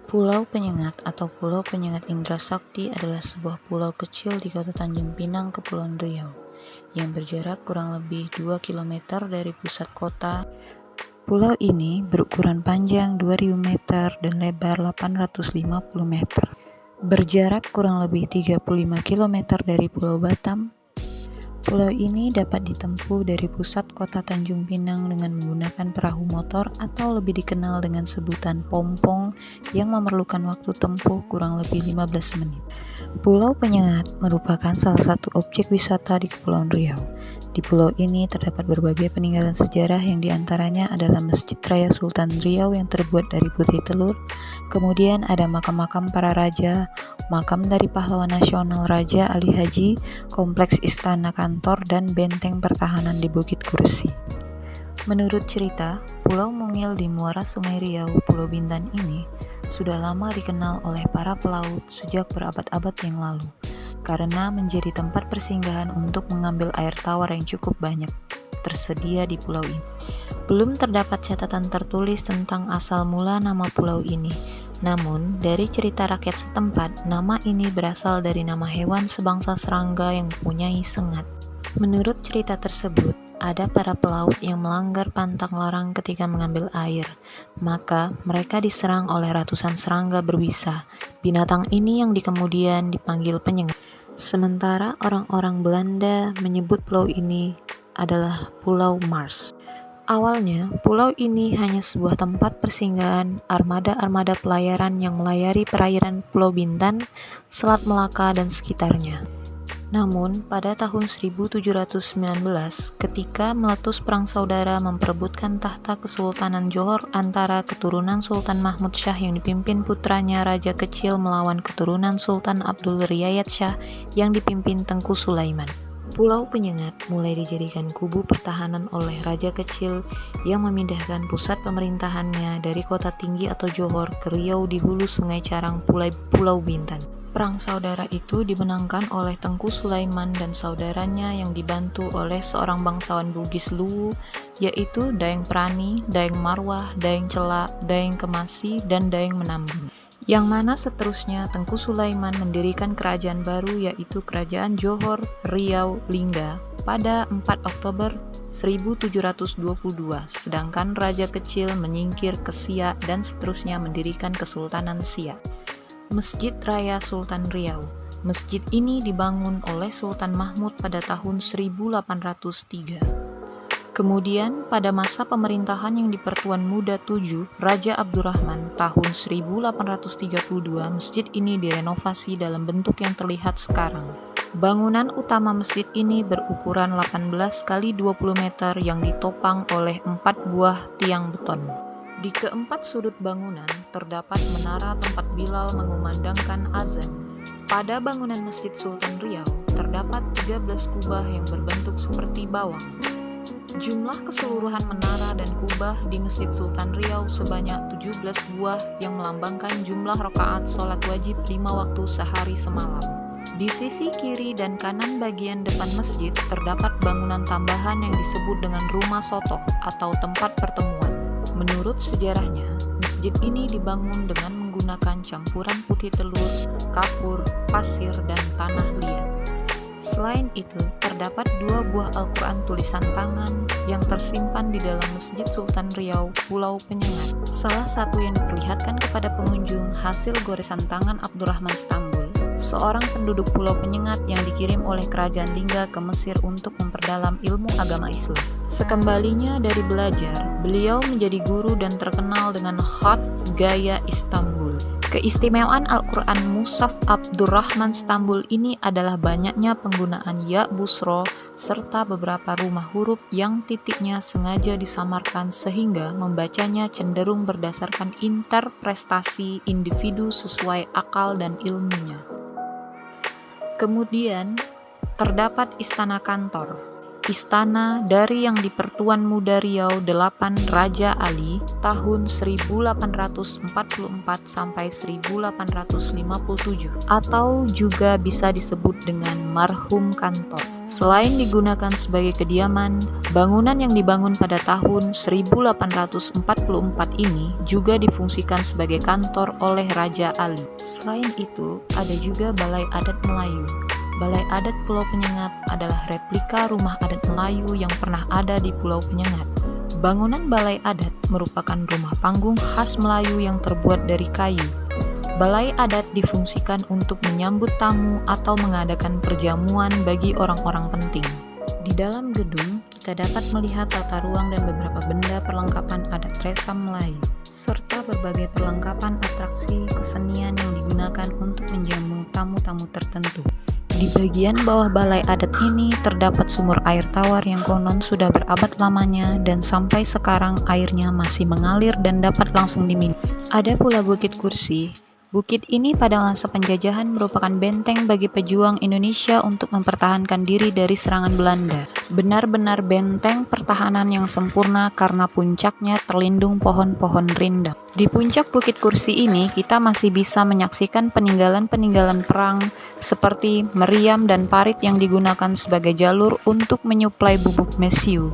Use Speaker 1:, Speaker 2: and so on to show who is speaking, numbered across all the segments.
Speaker 1: Pulau Penyengat atau Pulau Penyengat Indra Sakti adalah sebuah pulau kecil di kota Tanjung Pinang, Kepulauan Riau, yang berjarak kurang lebih 2 km dari pusat kota. Pulau ini berukuran panjang 2000 meter dan lebar 850 meter. Berjarak kurang lebih 35 km dari Pulau Batam. Pulau ini dapat ditempuh dari pusat kota Tanjung Pinang dengan menggunakan perahu motor atau lebih dikenal dengan sebutan pompong yang memerlukan waktu tempuh kurang lebih 15 menit. Pulau Penyengat merupakan salah satu objek wisata di Kepulauan Riau. Di pulau ini terdapat berbagai peninggalan sejarah yang diantaranya adalah Masjid Raya Sultan Riau yang terbuat dari putih telur, kemudian ada makam-makam para raja, makam dari pahlawan nasional Raja Ali Haji, kompleks istana kantor, dan benteng pertahanan di Bukit Kursi. Menurut cerita, Pulau Mungil di muara Sungai Riau, Pulau Bintan ini sudah lama dikenal oleh para pelaut sejak berabad-abad yang lalu, karena menjadi tempat persinggahan untuk mengambil air tawar yang cukup banyak tersedia di pulau ini. Belum terdapat catatan tertulis tentang asal mula nama pulau ini. Namun, dari cerita rakyat setempat, nama ini berasal dari nama hewan sebangsa serangga yang mempunyai sengat. Menurut cerita tersebut, ada para pelaut yang melanggar pantang larang ketika mengambil air, maka mereka diserang oleh ratusan serangga berbisa. Binatang ini yang kemudian dipanggil penyengat. Sementara orang-orang Belanda menyebut pulau ini adalah Pulau Mars. Awalnya, pulau ini hanya sebuah tempat persinggahan armada-armada pelayaran yang melayari perairan Pulau Bintan, Selat Melaka, dan sekitarnya. Namun, pada tahun 1719, ketika meletus perang saudara memperebutkan tahta Kesultanan Johor antara keturunan Sultan Mahmud Shah yang dipimpin putranya Raja Kecil melawan keturunan Sultan Abdul Riyad Shah yang dipimpin Tengku Sulaiman, Pulau Penyengat mulai dijadikan kubu pertahanan oleh Raja Kecil yang memindahkan pusat pemerintahannya dari kota tinggi atau Johor ke Riau di hulu Sungai Carang, Pulau Bintan. Perang saudara itu dimenangkan oleh Tengku Sulaiman dan saudaranya yang dibantu oleh seorang bangsawan Bugis Luwu, yaitu Daeng Prani, Daeng Marwah, Daeng Celak, Daeng Kemasi, dan Daeng Menambun. Yang mana seterusnya Tengku Sulaiman mendirikan kerajaan baru yaitu Kerajaan Johor Riau Lingga pada 4 Oktober 1722, sedangkan Raja Kecil menyingkir ke Siak dan seterusnya mendirikan Kesultanan Siak. Masjid Raya Sultan Riau. Masjid ini dibangun oleh Sultan Mahmud pada tahun 1803. Kemudian pada masa pemerintahan yang di-Pertuan Muda VII, Raja Abdurrahman, tahun 1832, masjid ini direnovasi dalam bentuk yang terlihat sekarang. Bangunan utama masjid ini berukuran 18 x 20 meter yang ditopang oleh 4 buah tiang beton. Di keempat sudut bangunan terdapat menara tempat Bilal mengumandangkan azan. Pada bangunan Masjid Sultan Riau terdapat 13 kubah yang berbentuk seperti bawang. Jumlah keseluruhan menara dan kubah di Masjid Sultan Riau sebanyak 17 buah yang melambangkan jumlah rakaat sholat wajib 5 waktu sehari semalam. Di sisi kiri dan kanan bagian depan masjid terdapat bangunan tambahan yang disebut dengan rumah sotoh atau tempat pertemuan. Menurut sejarahnya, masjid ini dibangun dengan menggunakan campuran putih telur, kapur, pasir, dan tanah liat. Selain itu, terdapat 2 buah Al-Quran tulisan tangan yang tersimpan di dalam Masjid Sultan Riau, Pulau Penyengat. Salah satu yang diperlihatkan kepada pengunjung hasil goresan tangan Abdurrahman Stambul, seorang penduduk Pulau Penyengat yang dikirim oleh Kerajaan Lingga ke Mesir untuk memperdalam ilmu agama Islam. Sekembalinya dari belajar, beliau menjadi guru dan terkenal dengan khat gaya Istanbul. Keistimewaan Al-Quran Mushaf Abdurrahman Stambul ini adalah banyaknya penggunaan ya busro serta beberapa rumah huruf yang titiknya sengaja disamarkan sehingga membacanya cenderung berdasarkan interpretasi individu sesuai akal dan ilmunya. Kemudian, terdapat Istana Kantor. istana dari yang di Pertuan Muda Riau 8 Raja Ali tahun 1844 sampai 1857 atau juga bisa disebut dengan marhum kantor. Selain digunakan sebagai kediaman, bangunan yang dibangun pada tahun 1844 ini juga difungsikan sebagai kantor oleh Raja Ali. Selain itu, ada juga Balai Adat Melayu. Balai Adat Pulau Penyengat adalah replika rumah adat Melayu yang pernah ada di Pulau Penyengat. Bangunan Balai Adat merupakan rumah panggung khas Melayu yang terbuat dari kayu. Balai Adat difungsikan untuk menyambut tamu atau mengadakan perjamuan bagi orang-orang penting. Di dalam gedung, kita dapat melihat tata ruang dan beberapa benda perlengkapan adat Resam Melayu, serta berbagai perlengkapan atraksi kesenian yang digunakan untuk menjamu tamu-tamu tertentu. Di bagian bawah Balai Adat ini terdapat sumur air tawar yang konon sudah berabad lamanya dan sampai sekarang airnya masih mengalir dan dapat langsung diminum. Ada pula Bukit Kursi. Bukit ini pada masa penjajahan merupakan benteng bagi pejuang Indonesia untuk mempertahankan diri dari serangan Belanda. Benar-benar benteng pertahanan yang sempurna karena puncaknya terlindung pohon-pohon rindang. Di puncak Bukit Kursi ini kita masih bisa menyaksikan peninggalan-peninggalan perang seperti meriam dan parit yang digunakan sebagai jalur untuk menyuplai bubuk mesiu.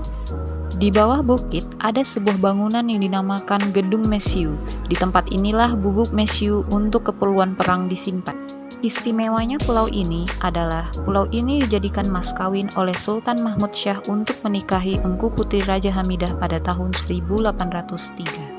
Speaker 1: Di bawah bukit ada sebuah bangunan yang dinamakan Gedung Mesiu. Di tempat inilah bubuk mesiu untuk keperluan perang disimpan. Istimewanya pulau ini adalah pulau ini dijadikan mas kawin oleh Sultan Mahmud Syah untuk menikahi Engku Putri Raja Hamidah pada tahun 1803.